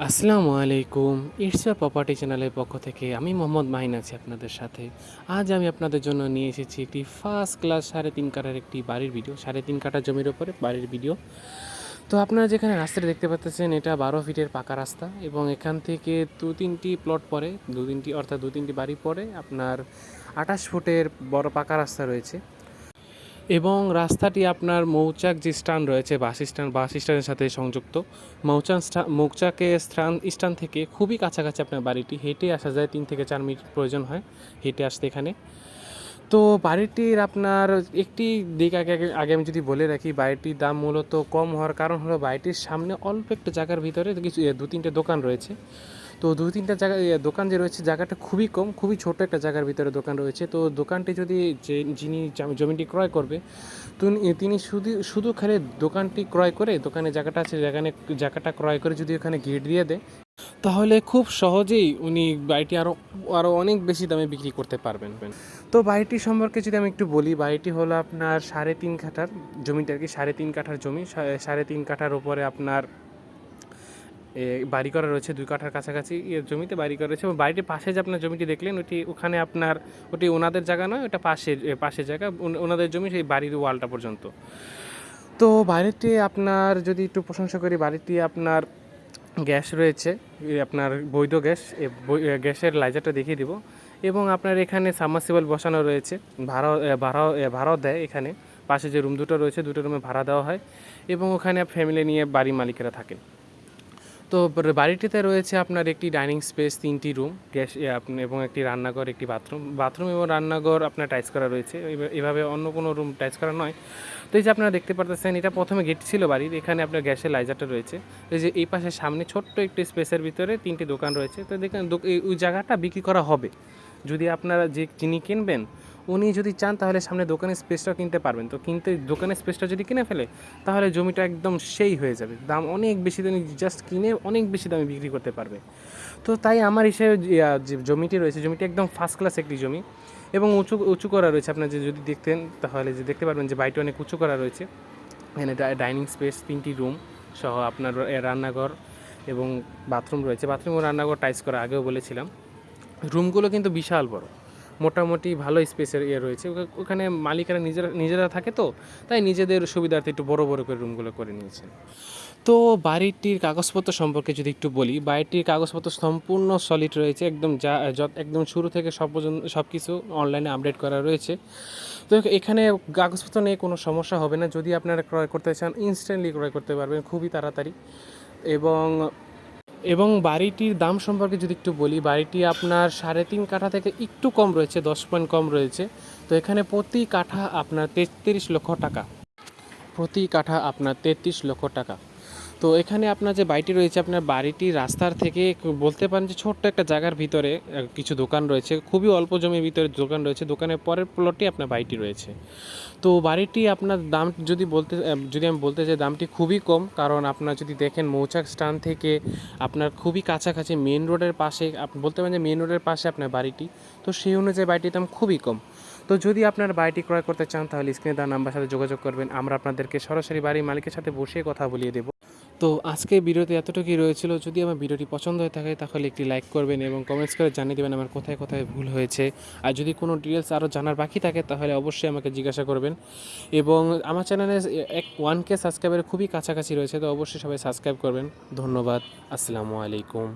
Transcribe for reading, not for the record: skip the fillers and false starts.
আসসালামু আলাইকুম। It's property চ্যানেলের পক্ষ থেকে আমি মোহাম্মদ মাহিন আছি আপনাদের সাথে। আজ আমি আপনাদের জন্য নিয়ে এসেছি একটি ফার্স্ট ক্লাস 3.5 কাঠার একটি বাড়ির ভিডিও, 3.5 কাঠা জমির ওপরে বাড়ির ভিডিও। তো আপনারা যেখানে রাস্তাটা দেখতে পাচ্ছেন, এটা 12 ফিটের পাকা রাস্তা এবং এখান থেকে দু তিনটি প্লট পরে, দু তিনটি বাড়ি পরে আপনার 28 ফুটের বড় পাকা রাস্তা রয়েছে। এবং রাস্তাটি আপনার মৌচাক যে স্ট্যান্ড রয়েছে, বাস স্ট্যান্ডের সাথে সংযুক্ত। মৌচাকের স্থান থেকে খুবই কাছাকাছি আপনার বাড়িটি, হেঁটে আসা যায় 3 থেকে 4 মিনিট প্রয়োজন হয় হেঁটে আসতে এখানে। তো বাড়িটির আপনার একটি দিক আগে আগে আগে আমি যদি বলে রাখি, বাড়িটির দাম মূলত কম হওয়ার কারণ হলো বাড়িটির সামনে অল্প একটু জায়গার ভিতরে কিছু 2-3টে দোকান রয়েছে। তো 2-3টা জায়গা দোকান যে রয়েছে, জায়গাটা খুবই কম, খুবই ছোট একটা জায়গার ভিতরে দোকান রয়েছে। তো দোকানটি যদি যিনি জমিটি ক্রয় করবে, তিনি শুধু শুধু খালি দোকানটি ক্রয় করে, দোকানে জায়গাটা আছে, জায়গাটা ক্রয় করে যদি ওখানে গেট দিয়ে দেয়, তাহলে খুব সহজেই উনি বাড়িটি আরও আরও অনেক বেশি দামে বিক্রি করতে পারবেন। তো বাড়িটি সম্পর্কে যদি আমি একটু বলি, বাড়িটি হলো আপনার 3.5 কাঠার জমিটা, আর কি 3.5 কাঠার জমি। 3.5 কাঠার উপরে আপনার বাড়ি করা রয়েছে 2 কাঠার কাছাকাছি জমিতে বাড়ি করা রয়েছে। এবং বাড়িটির পাশে যে আপনার জমিটি দেখলেন, ওখানে আপনার ওটি ওনাদের জায়গা নয়, ওটা পাশের জায়গা, ওনাদের জমি, সেই বাড়ির ওয়ালটা পর্যন্ত। তো বাড়িটি আপনার যদি একটু প্রশংসা করি, বাড়িটি আপনার গ্যাস রয়েছে, আপনার বৈধ গ্যাস, গ্যাসের লাইজারটা দেখিয়ে দিব। এবং আপনার এখানে সাবমার্সিবল বসানো রয়েছে, ভাড়াও দেয় এখানে। পাশে যে রুম দুটো রয়েছে, দুটো রুমে ভাড়া দেওয়া হয় এবং ওখানে ফ্যামিলি নিয়ে বাড়ির মালিকেরা থাকেন। তো বাড়িটিতে রয়েছে আপনার একটি ডাইনিং স্পেস, 3টি রুম, গ্যাস এবং একটি রান্নাঘর, একটি বাথরুম এবং রান্নাঘর আপনার টাইলস করা রয়েছে। এভাবে অন্য কোনো রুম টাইলস করা নয়। তো এই যে আপনারা দেখতে পারতেছেন, এটা প্রথমে গেট ছিল বাড়ির, এখানে আপনার গ্যাসের লাইজারটা রয়েছে। এই যে এই পাশে সামনে ছোট্ট একটি স্পেসের ভিতরে 3টি দোকান রয়েছে। তো দেখেন ওই জায়গাটা বিক্রি করা হবে, যদি আপনারা যিনি কিনবেন উনি যদি চান তাহলে সামনে দোকানের স্পেসটাও কিনতে পারবেন। তো দোকানের স্পেসটা যদি কিনে ফেলে, তাহলে জমিটা একদম সেই হয়ে যাবে, দাম অনেক বেশি, দামে জাস্ট কিনে অনেক বেশি দামে বিক্রি করতে পারবে। তো তাই আমার হিসেবে যে জমিটি রয়েছে, জমিটি একদম ফার্স্ট ক্লাস একটি জমি এবং উঁচু উঁচু করা রয়েছে। আপনার যদি দেখতেন তাহলে দেখতে পারবেন যে বাড়িটি অনেক উঁচু করা রয়েছে। এখানে ডাইনিং স্পেস, 3টি রুম সহ আপনার রান্নাঘর এবং বাথরুম রয়েছে। বাথরুম ও রান্নাঘর টাইলস করা, আগেও বলেছিলাম। রুমগুলো কিন্তু বিশাল বড়, মোটামুটি ভালো স্পেসের রয়েছে। ওখানে মালিকেরা নিজেরা থাকে, তো তাই নিজেদের সুবিধার্থে একটু বড় বড় করে রুমগুলো করে নিয়েছে। তো বাড়িটির কাগজপত্র সম্পর্কে যদি একটু বলি, বাড়িটির কাগজপত্র সম্পূর্ণ সলিড রয়েছে, একদম একদম শুরু থেকে সব কিছু অনলাইনে আপডেট করা রয়েছে। তো এখানে কাগজপত্র নিয়ে কোনো সমস্যা হবে না। যদি আপনারা ক্রয় করতে চান, ইনস্ট্যান্টলি ক্রয় করতে পারবেন খুবই তাড়াতাড়ি। এবং এবং বাড়িটির দাম সম্পর্কে যদি একটু বলি, বাড়িটি আপনার 3.5 কাঠা থেকে একটু কম রয়েছে, 10 পয়েন্ট কম রয়েছে। তো এখানে প্রতি কাঠা আপনার 33 লক্ষ টাকা, প্রতি কাঠা আপনার 33 লক্ষ টাকা। তো এখানে আপনার যে বাড়িটি রয়েছে, আপনার বাড়িটি রাস্তার থেকে বলতে পারেন যে ছোট্ট একটা জায়গার ভিতরে কিছু দোকান রয়েছে, খুবই অল্প জমির ভিতরে দোকান রয়েছে, দোকানের পরের প্লটে আপনার বাড়িটি রয়েছে। তো বাড়িটি আপনার দাম যদি আমি বলতে চাই, দামটি খুবই কম। কারণ আপনার যদি দেখেন, মৌচাক স্থান থেকে আপনার খুবই কাছাকাছি, মেন রোডের পাশে, আপনি বলতে পারেন যে মেন রোডের পাশে আপনার বাড়িটি। তো সেই অনুযায়ী বাড়িটির দাম খুবই কম। তো যদি আপনার বাড়িটি ক্রয় করতে চান, তাহলে স্ক্রিনে দেওয়া নাম্বার সাথে যোগাযোগ করবেন, আমরা আপনাদেরকে সরাসরি বাড়ির মালিকের সাথে বসে কথা বলিয়ে দেবো। তো আজকে ভিডিওতে এতটুকুই রয়েছিল। যদি আমার ভিডিওটি পছন্দ হয়ে থাকে, তাহলে একটি লাইক করবেন এবং কমেন্টস করে জানিয়ে দেবেন আমার কোথায় কোথায় ভুল হয়েছে। আর যদি কোনো ডিটেলস আরও জানার বাকি থাকে, তাহলে অবশ্যই আমাকে জিজ্ঞাসা করবেন। এবং আমার চ্যানেলে 1K সাবস্ক্রাইবার খুবই কাছাকাছি রয়েছে, তো অবশ্যই সবাই সাবস্ক্রাইব করবেন। ধন্যবাদ। আসসালামু আলাইকুম।